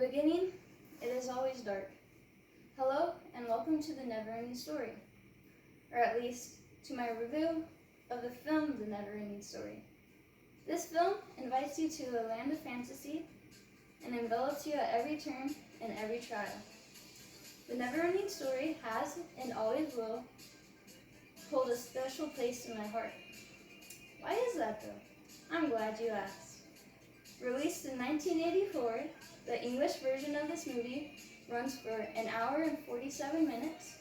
beginning, it is always dark. Hello, and welcome to the Neverending Story, or at least to my review of the film The Neverending Story. This film invites you to a land of fantasy and envelops you at every turn and every trial. The Neverending Story has, and always will, hold a special place in my heart. Why is that though? I'm glad you asked. Released in 1984, the English version of this movie runs for an hour and 47 minutes.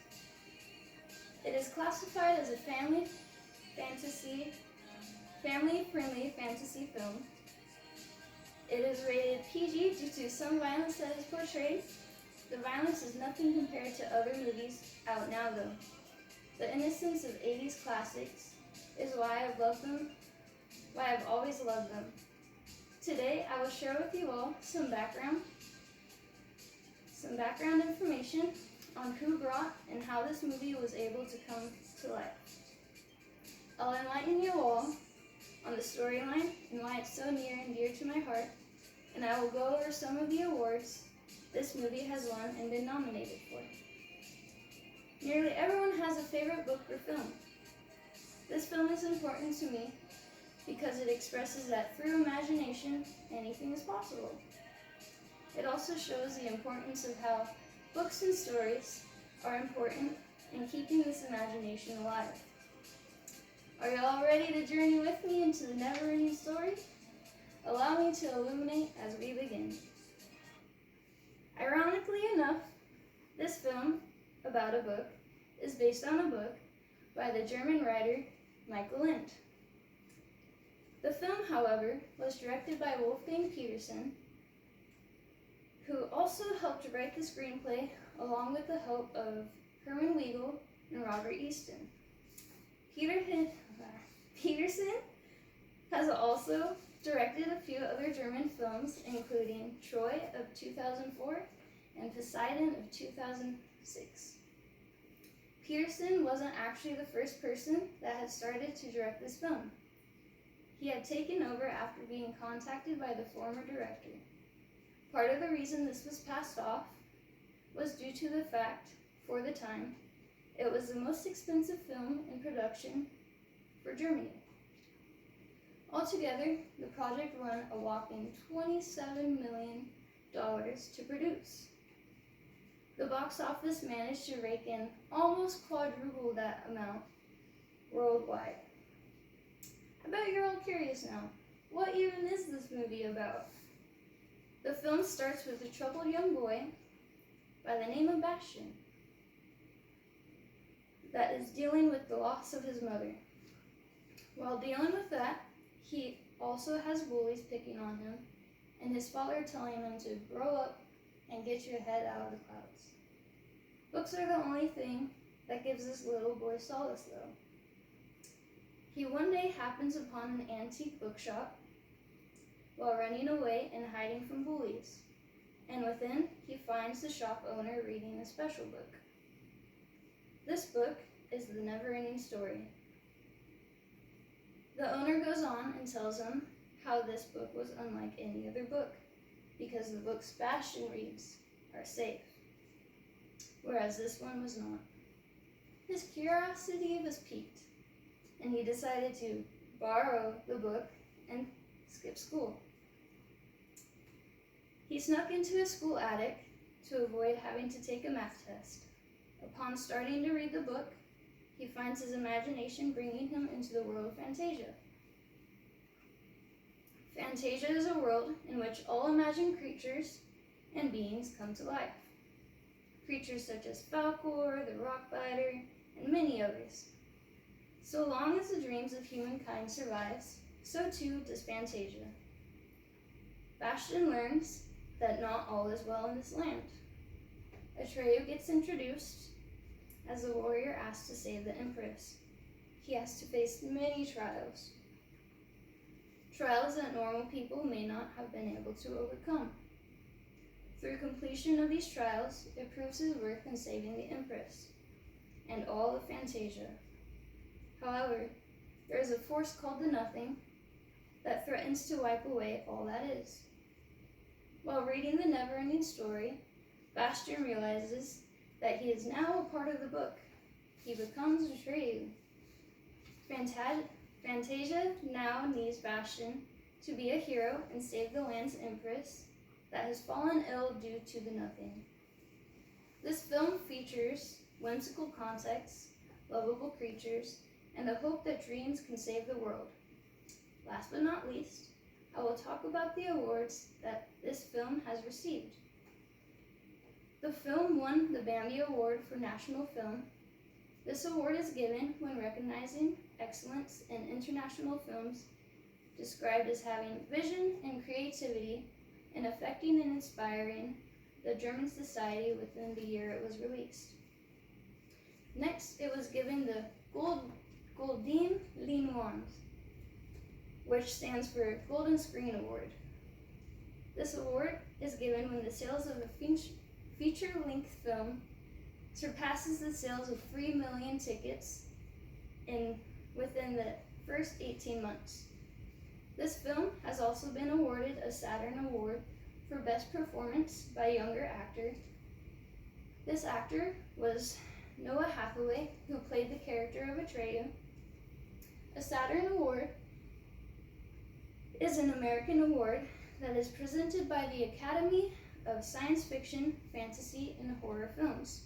It is classified as a family-friendly fantasy film. It is rated PG due to some violence that is portrayed. The violence is nothing compared to other movies out now though. The innocence of 80s classics is why I've always loved them. Today, I will share with you all some background information on who brought and how this movie was able to come to life. I'll enlighten you all on the storyline and why it's so near and dear to my heart, and I will go over some of the awards this movie has won and been nominated for. Nearly everyone has a favorite book or film. This film is important to me because it expresses that through imagination, anything is possible. It also shows the importance of how books and stories are important in keeping this imagination alive. Are you all ready to journey with me into the Neverending Story? Allow me to illuminate as we begin. Ironically enough, this film about a book is based on a book by the German writer Michael Ende. The film, however, was directed by Wolfgang Petersen, who also helped write the screenplay along with the help of Herman Weigel and Robert Easton. Petersen has also directed a few other German films, including Troy of 2004 and Poseidon of 2006. Petersen wasn't actually the first person that had started to direct this film. He had taken over after being contacted by the former director. Part of the reason this was passed off was due to the fact, for the time, it was the most expensive film in production for Germany. Altogether, the project won a whopping $27 million to produce. The box office managed to rake in almost quadruple that amount worldwide. I bet you're all curious now, what even is this movie about? The film starts with a troubled young boy by the name of Bastian that is dealing with the loss of his mother. While dealing with that, he also has bullies picking on him and his father telling him to grow up and get your head out of the clouds. Books are the only thing that gives this little boy solace though. He one day happens upon an antique bookshop while running away and hiding from bullies, and within he finds the shop owner reading a special book. This book is The Neverending Story. The owner goes on and tells him how this book was unlike any other book, because the books Bastian reads are safe, whereas this one was not. His curiosity was piqued, and he decided to borrow the book and skip school. He snuck into a school attic to avoid having to take a math test. Upon starting to read the book, he finds his imagination bringing him into the world of Fantasia. Fantasia is a world in which all imagined creatures and beings come to life. Creatures such as Falcor, the Rockbiter, and many others. So long as the dreams of humankind survives, so too does Fantasia. Bastian learns that not all is well in this land. Atreyu gets introduced as the warrior asked to save the Empress. He has to face many trials. Trials that normal people may not have been able to overcome. Through completion of these trials, it proves his worth in saving the Empress and all of Fantasia. However, there is a force called the Nothing that threatens to wipe away all that is. While reading the Neverending Story, Bastian realizes that he is now a part of the book. He becomes Atreyu. Fantasia now needs Bastian to be a hero and save the land's empress that has fallen ill due to the Nothing. This film features whimsical context, lovable creatures, and the hope that dreams can save the world. Last but not least, I will talk about the awards that this film has received. The film won the Bambi Award for National Film. This award is given when recognizing excellence in international films described as having vision and creativity and affecting and inspiring the German society within the year it was released. Next, it was given the Goldene Leinwand, which stands for Golden Screen Award. This award is given when the sales of a feature-length film surpasses the sales of 3 million tickets within the first 18 months. This film has also been awarded a Saturn Award for Best Performance by a Younger Actor. This actor was Noah Hathaway, who played the character of Atreyu. A Saturn Award is an American award that is presented by the Academy of Science Fiction, Fantasy, and Horror Films.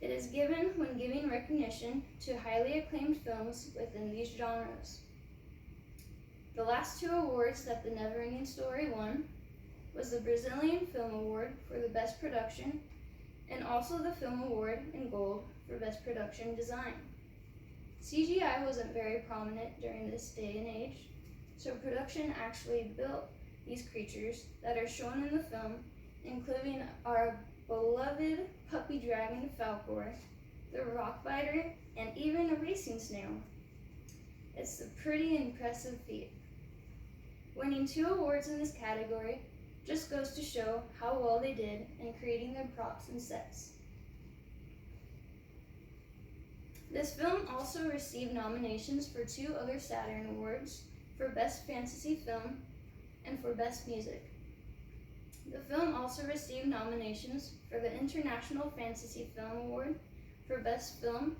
It is given when giving recognition to highly acclaimed films within these genres. The last two awards that the Neverending Story won was the Brazilian Film Award for the Best Production and also the Film Award in Gold for Best Production Design. CGI wasn't very prominent during this day and age, so production actually built these creatures that are shown in the film, including our beloved puppy dragon Falcor, the rockbiter, and even a racing snail. It's a pretty impressive feat. Winning 2 awards in this category just goes to show how well they did in creating their props and sets. This film also received nominations for 2 other Saturn Awards for Best Fantasy Film and for Best Music. The film also received nominations for the International Fantasy Film Award for Best Film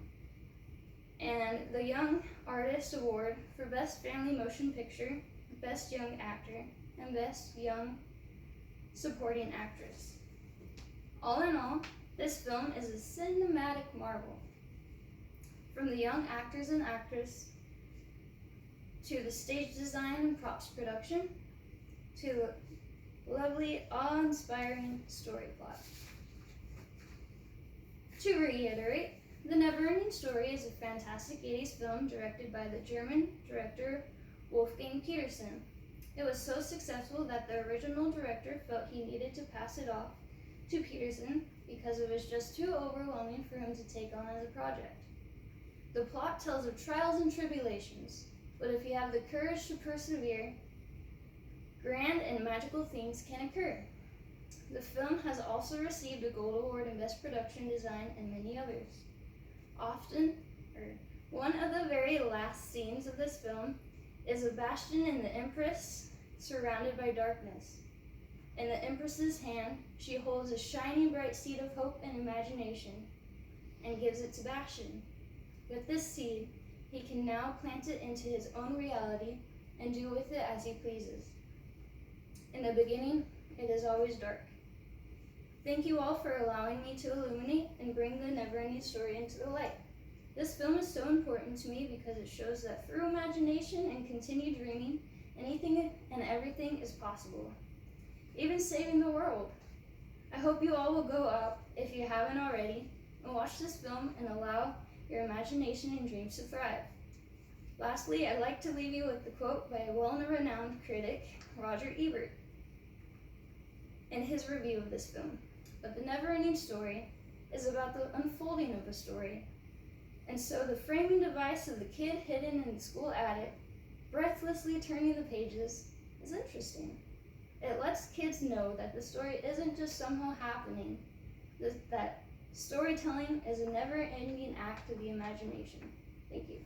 and the Young Artist Award for Best Family Motion Picture, Best Young Actor, and Best Young Supporting Actress. All in all, this film is a cinematic marvel. From the young actors and actresses, to the stage design and props production, to the lovely, awe-inspiring story plot. To reiterate, The Neverending Story is a fantastic 80s film directed by the German director Wolfgang Petersen. It was so successful that the original director felt he needed to pass it off to Petersen because it was just too overwhelming for him to take on as a project. The plot tells of trials and tribulations, but if you have the courage to persevere, grand and magical things can occur. The film has also received a Gold Award in Best Production Design and many others. One of the very last scenes of this film is a Bastian and the Empress surrounded by darkness. In the Empress's hand, she holds a shining bright seed of hope and imagination and gives it to Bastian. With this seed, he can now plant it into his own reality and do with it as he pleases. In the beginning, it is always dark. Thank you all for allowing me to illuminate and bring the Neverending Story into the light. This film is so important to me because it shows that through imagination and continued dreaming, anything and everything is possible, even saving the world. I hope you all will go out, if you haven't already, and watch this film and allow your imagination and dreams to thrive. Lastly, I'd like to leave you with the quote by a well-renowned critic, Roger Ebert, in his review of this film. But the Neverending Story is about the unfolding of a story. And so the framing device of the kid hidden in the school attic, breathlessly turning the pages, is interesting. It lets kids know that the story isn't just somehow happening, that storytelling is a never-ending act of the imagination. Thank you.